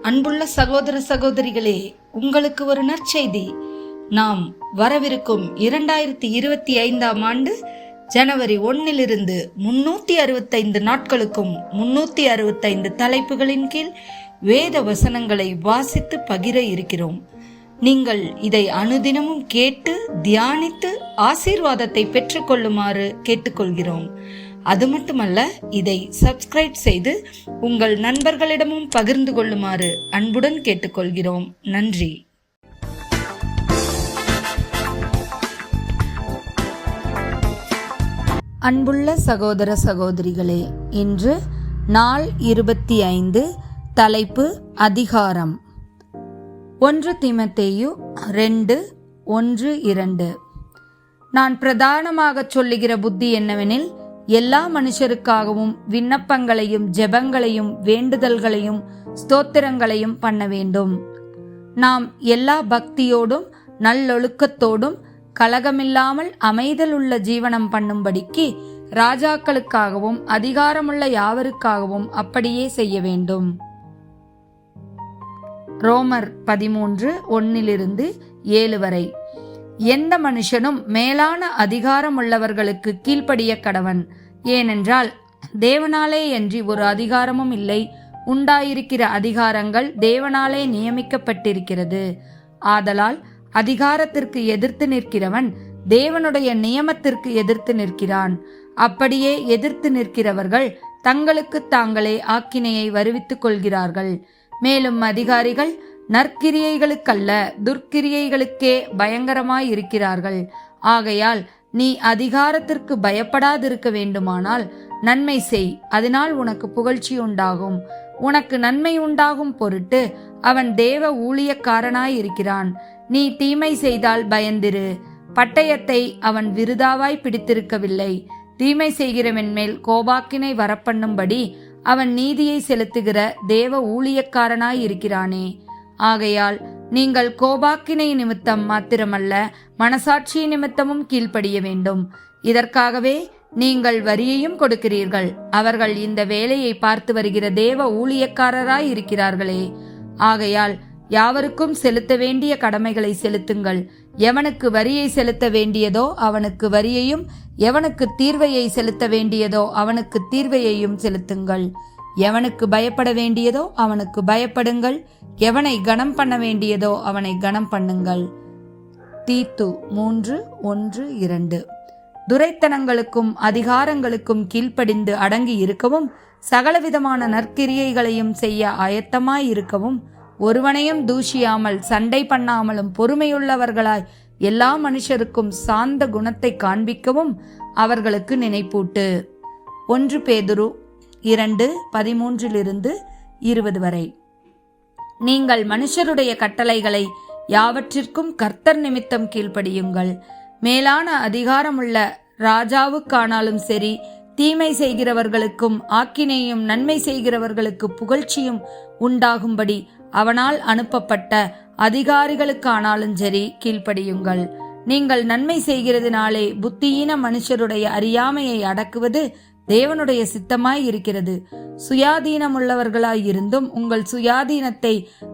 அன்புள்ள சகோதர சகோதரிகளே, உங்களுக்கு ஒரு நற்செய்தி. நாம் வரவிருக்கும் 2025 ஆண்டு ஜனவரி 1 365 நாட்களுக்கும் 365 தலைப்புகளின் கீழ் வேத வசனங்களை வாசித்து பகிர இருக்கிறோம். நீங்கள் இதை அனுதினமும் கேட்டு தியானித்து ஆசீர்வாதத்தை பெற்றுக்கொள்ளுமாறு கேட்டுக்கொள்கிறோம். அது மட்டுமல்ல, இதை சப்ஸ்கிரைப் செய்து உங்கள் நண்பர்களிடமும் பகிர்ந்து கொள்ளுமாறு அன்புடன் கேட்டுக்கொள்கிறோம். நன்றி. அன்புள்ள சகோதர சகோதரிகளே, இன்று நாள் 25, தலைப்பு அதிகாரம். 1 தீமோத்தேயு 2:1-2. நான் பிரதானமாக சொல்லுகிற புத்தி என்னவெனில், எல்லா மனுஷருக்காகவும் விண்ணப்பங்களையும் ஜெபங்களையும் வேண்டுதல்களையும் ஸ்தோத்திரங்களையும் பண்ண வேண்டும். நாம் எல்லா பக்தியோடும் நல்லொழுக்கத்தோடும் கலகமில்லாமல் அமைதலுள்ள ஜீவனம் பண்ணும்படிக்கு ராஜாக்களுக்காகவும் அதிகாரமுள்ள யாவருக்காகவும் அப்படியே செய்ய வேண்டும். ரோமர் 13:1-7 வரை. எந்த மனுஷனும் மேலான அதிகாரம் உள்ளவர்களுக்கு கீழ்ப்படிய கடவன். ஏனென்றால் தேவனாலே அன்றி ஒரு அதிகாரமும் இல்லை. உண்டாயிருக்கிற அதிகாரங்கள் தேவனாலே நியமிக்கப்பட்டிருக்கிறது. ஆதலால் அதிகாரத்திற்கு எதிர்த்து நிற்கிறவன் தேவனுடைய நியமத்திற்கு எதிர்த்து நிற்கிறான். அப்படியே எதிர்த்து நிற்கிறவர்கள் தங்களுக்கு தாங்களே ஆக்கினையை வருவித்துக் கொள்கிறார்கள். மேலும் அதிகாரிகள் நற்கிரியைகளுக்கல்ல துர்க்கிரியைகளுக்கே பயங்கரமாயிருக்கிறார்கள். ஆகையால் நீ அதிகாரத்திற்கு பயப்படாதிருக்க வேண்டுமானால் நன்மை செய், அதனால் உனக்கு புகழ்ச்சி உண்டாகும். உனக்கு நன்மை உண்டாகும் பொருட்டு அவன் தேவ ஊழியக்காரனாயிருக்கிறான். நீ தீமை செய்தால் பயந்திரு. பட்டயத்தை அவன் விருதாவாய் பிடித்திருக்கவில்லை. தீமை செய்கிறவன் மேல் கோபாக்கினை வரப்பண்ணும்படி அவன் நீதியை செலுத்துகிற தேவ ஊழியக்காரனாயிருக்கிறானே. ஆகையால் நீங்கள் கோபாக்கினை நிமித்தம் மாத்திரமல்ல, மனசாட்சி நிமித்தமும் கீழ்ப்படிய வேண்டும். இதற்காகவே நீங்கள் வரியையும் கொடுக்கிறீர்கள். அவர்கள் இந்த வேலையை பார்த்து வருகிற தேவ ஊழியக்காரராயிருக்கிறார்களே. ஆகையால் யாவருக்கும் செலுத்த வேண்டிய கடமைகளை செலுத்துங்கள். எவனுக்கு வரியை செலுத்த வேண்டியதோ அவனுக்கு வரியையும், எவனுக்கு தீர்வையை செலுத்த வேண்டியதோ அவனுக்கு தீர்வையையும் செலுத்துங்கள். எவனுக்கு பயப்பட வேண்டியதோ அவனுக்கு பயப்படுங்கள். எவனை கனம் பண்ண வேண்டியதோ அவனை கனம் பண்ணுங்கள். தீத்து 3:1-2. துரைத்தனங்களுக்கும் அதிகாரங்களுக்கும் கீழ்ப்படிந்து அடங்கி இருக்கவும், சகலவிதமான நற்கிரியைகளையும் செய்ய ஆயத்தமாயிருக்கவும், ஒருவனையும் தூஷியாமல் சண்டை பண்ணாமலும் பொறுமையுள்ளவர்களாய் எல்லா மனுஷருக்கும் சாந்த குணத்தை காண்பிக்கவும் அவர்களுக்கு நினைப்பூட்டு. 1 பேதுரு 2:13-20 வரை. நீங்கள் மனுஷருடைய கட்டளைகளை யாவற்றிற்கும் கர்த்தர் நிமித்தம் கீழ்ப்படியுங்கள். மேலான அதிகாரமுள்ள ராஜாவுக்கானாலும் சரி, தீமை செய்கிறவர்களுக்கும் ஆக்கினையும் நன்மை செய்கிறவர்களுக்கு புகழ்ச்சியும் உண்டாகும்படி அவனால் அனுப்பப்பட்ட அதிகாரிகளுக்கானாலும் சரி கீழ்ப்படியுங்கள். நீங்கள் நன்மை செய்கிறதுனாலே புத்தியீன மனுஷருடைய அறியாமையை அடக்குவது தேவனுடைய சித்தமாய் இருக்கிறது. சுயாதீனமுள்ளவர்களாயிருந்தும் உங்கள் சுயாதீனத்தை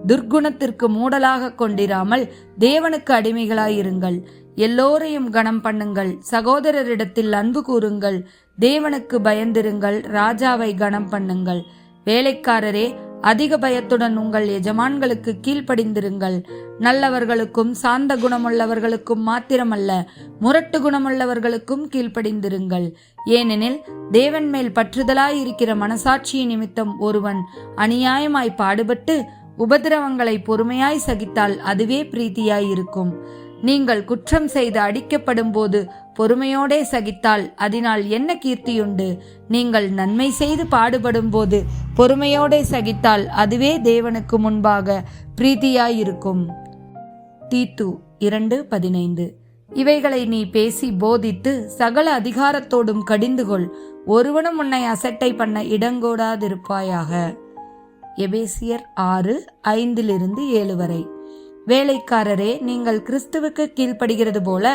துர்க்குணத்திற்கு மூடலாக கொண்டிராமல் தேவனுக்கு அடிமைகளாயிருங்கள். எல்லோரையும் கனம் பண்ணுங்கள். சகோதரரிடத்தில் அன்பு கூறுங்கள். தேவனுக்கு பயந்திருங்கள். ராஜாவை கனம் பண்ணுங்கள். வேலைக்காரரே, அதிக பயத்துடன் உங்கள் எஜமான்களுக்கு கீழ்ப்படிந்திருங்கள். நல்லவர்களுக்கும் சாந்த குணமுள்ளவர்களுக்கும் மாத்திரமல்ல, முரட்டு குணமுள்ளவர்களுக்கும் கீழ்ப்படிந்திருங்கள். ஏனெனில் தேவன் மேல் பற்றுதலாயிருக்கிற மனசாட்சி நிமித்தம் ஒருவன் அநியாயமாய் பாடுபட்டு உபதிரவங்களை பொறுமையாய் சகித்தால் அதுவே பிரீத்தியாயிருக்கும். நீங்கள் குற்றம் செய்து அடிக்கப்படும் போது பொறுமையோடே சகித்தால் அதனால் என்ன கீர்த்தியுண்டு? நீங்கள் நன்மை செய்து பாடுபடும் போது பொறுமையோடே சகித்தால் அதுவே தேவனுக்கு முன்பாக பிரீத்தியாயிருக்கும். தீத்து 2:15. இவைகளை நீ பேசி போதித்து சகல அதிகாரத்தோடும் கடிந்துகொள். ஒருவனும் உன்னை அசட்டை பண்ண இடங்கோடாதிருப்பாயாக. எபேசியர் 6:5-7 வரை. வேலைக்காரரே, நீங்கள் கிறிஸ்துவுக்கு கீழ்ப்படுகிறது போல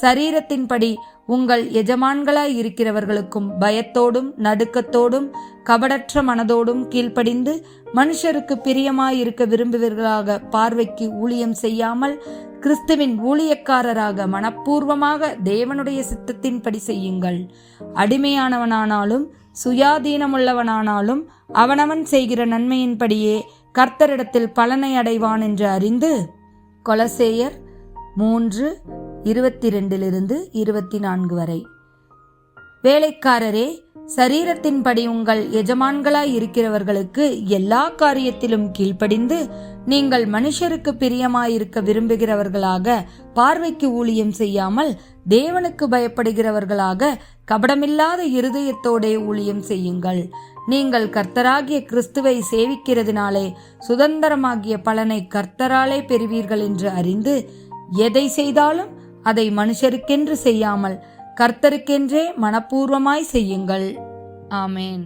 சரீரத்தின்படி உங்கள் எஜமான்களாய் இருக்கிறவர்களுக்கும் பயத்தோடும் நடுக்கத்தோடும் கபடற்ற மனதோடும் கீழ்ப்படிந்து மனுஷருக்கு பிரியமாயிருக்க விரும்புவீர்களாக, பார்வைக்கு ஊழியம் செய்யாமல் கிறிஸ்துவின் ஊழியக்காரராக மனப்பூர்வமாக தேவனுடைய சித்தத்தின்படி செய்யுங்கள். அடிமையானவனானாலும் சுயாதீனமுள்ளவனானாலும் அவனவன் செய்கிற நன்மையின்படியே கர்த்தரிடத்தில் பலனை அடைவான் என்று அறிந்து. கொலசேயர் 3:22-24 வரை. வேலைக்காரரே, சரீரத்தின்படி உங்கள் எஜமான்களாய் இருக்கிறவர்களுக்கு எல்லா காரியத்திலும் கீழ்ப்படிந்து, நீங்கள் மனுஷருக்கு பிரியமாயிருக்க விரும்புகிறவர்களாக, பார்வைக்கு ஊழியம் செய்யாமல் தேவனுக்கு பயப்படுகிறவர்களாக, கபடமில்லாத இருதயத்தோடே ஊழியம் செய்யுங்கள். நீங்கள் கர்த்தராகிய கிறிஸ்துவை சேவிக்கிறதினாலே சுதந்திரமாகிய பலனை கர்த்தராலே பெறுவீர்கள் என்று அறிந்து, எதை செய்தாலும் அதை மனுஷருக்கென்று செய்யாமல் கர்த்தருக்கென்றே மனப்பூர்வமாய் செய்யுங்கள். ஆமேன்.